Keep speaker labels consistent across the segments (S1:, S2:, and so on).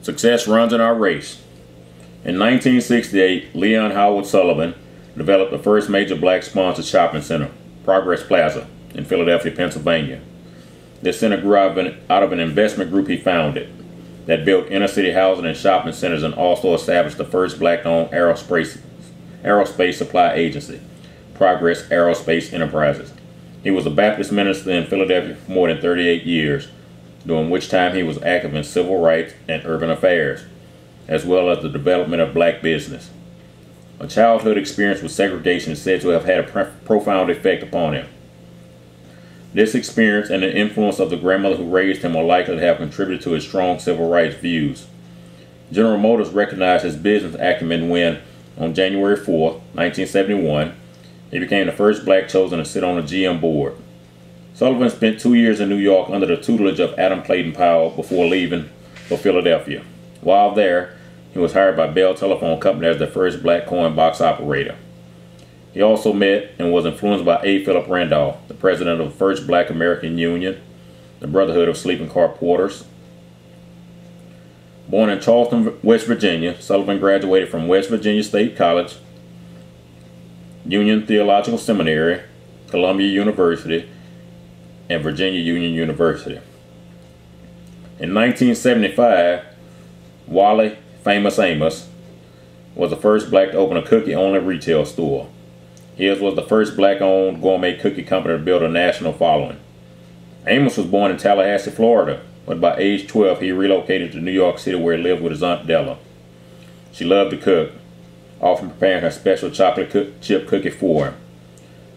S1: Success runs in our race. In 1968, Leon Howard Sullivan developed the first major black sponsored shopping center, Progress Plaza, in Philadelphia, Pennsylvania. This center grew out of an investment group he founded that built inner city housing and shopping centers, and also established the first black-owned aerospace supply agency, Progress Aerospace Enterprises. He was a Baptist minister in Philadelphia for more than 38 years, during which time he was active in civil rights and urban affairs, as well as the development of black business. A childhood experience with segregation is said to have had a profound effect upon him. This experience and the influence of the grandmother who raised him are likely to have contributed to his strong civil rights views. General Motors recognized his business acumen when, on January 4, 1971, he became the first black chosen to sit on the GM board. Sullivan spent 2 years in New York under the tutelage of Adam Clayton Powell before leaving for Philadelphia. While there, he was hired by Bell Telephone Company as the first black coin box operator. He also met and was influenced by A. Philip Randolph, the president of the first Black American Union, the Brotherhood of Sleeping Car Porters. Born in Charleston, West Virginia, Sullivan graduated from West Virginia State College, Union Theological Seminary, Columbia University, and Virginia Union University. In 1975, Wally, famous Amos, was the first black to open a cookie-only retail store. His was the first black-owned gourmet cookie company to build a national following. Amos was born in Tallahassee, Florida, but by age 12 he relocated to New York City, where he lived with his Aunt Della. She loved to cook, often preparing her special chocolate chip cookie for him.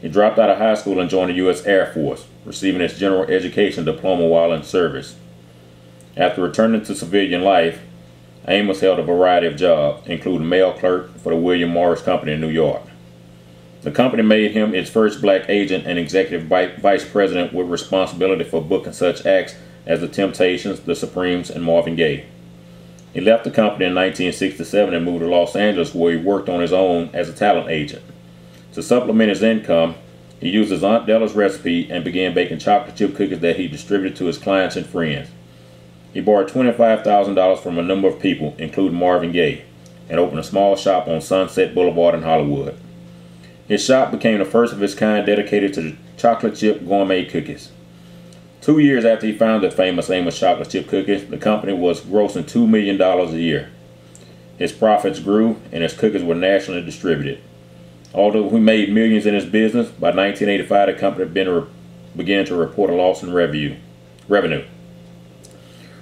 S1: He dropped out of high school and joined the U.S. Air Force, receiving his general education diploma while in service. After returning to civilian life, Amos held a variety of jobs, including mail clerk for the William Morris Company in New York. The company made him its first black agent and executive vice president, with responsibility for booking such acts as The Temptations, The Supremes, and Marvin Gaye. He left the company in 1967 and moved to Los Angeles, where he worked on his own as a talent agent. To supplement his income, he used his Aunt Della's recipe and began baking chocolate chip cookies that he distributed to his clients and friends. He borrowed $25,000 from a number of people, including Marvin Gaye, and opened a small shop on Sunset Boulevard in Hollywood. His shop became the first of its kind dedicated to the chocolate chip gourmet cookies. 2 years after he founded famous Amos Chocolate Chip Cookies, the company was grossing $2 million a year. His profits grew and his cookies were nationally distributed. Although he made millions in his business, by 1985 the company began to report a loss in revenue.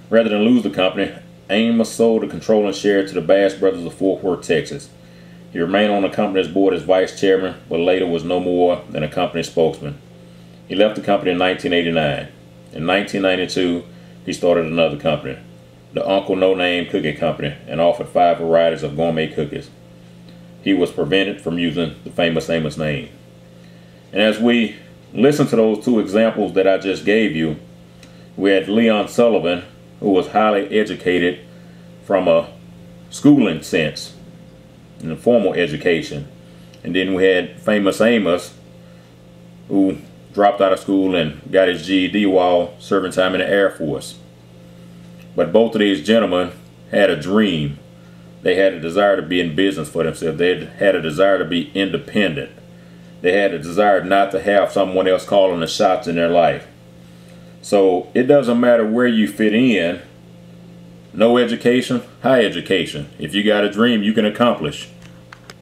S1: Rather than lose the company, Amos sold the controlling share to the Bass brothers of Fort Worth, Texas. He remained on the company's board as vice chairman, but later was no more than a company spokesman. He left the company in 1989. In 1992, he started another company, the Uncle No Name Cookie Company, and offered 5 varieties of gourmet cookies. He was prevented from using the famous Amos name. And as we listen to those 2 examples that I just gave you, we had Leon Sullivan, who was highly educated from a schooling sense, in a formal education. And then we had famous Amos, who dropped out of school and got his GED while serving time in the Air Force. But both of these gentlemen had a dream. They had a desire to be in business for themselves. They had a desire to be independent. They had a desire not to have someone else calling the shots in their life. So it doesn't matter where you fit in. No education, high education. If you got a dream, you can accomplish.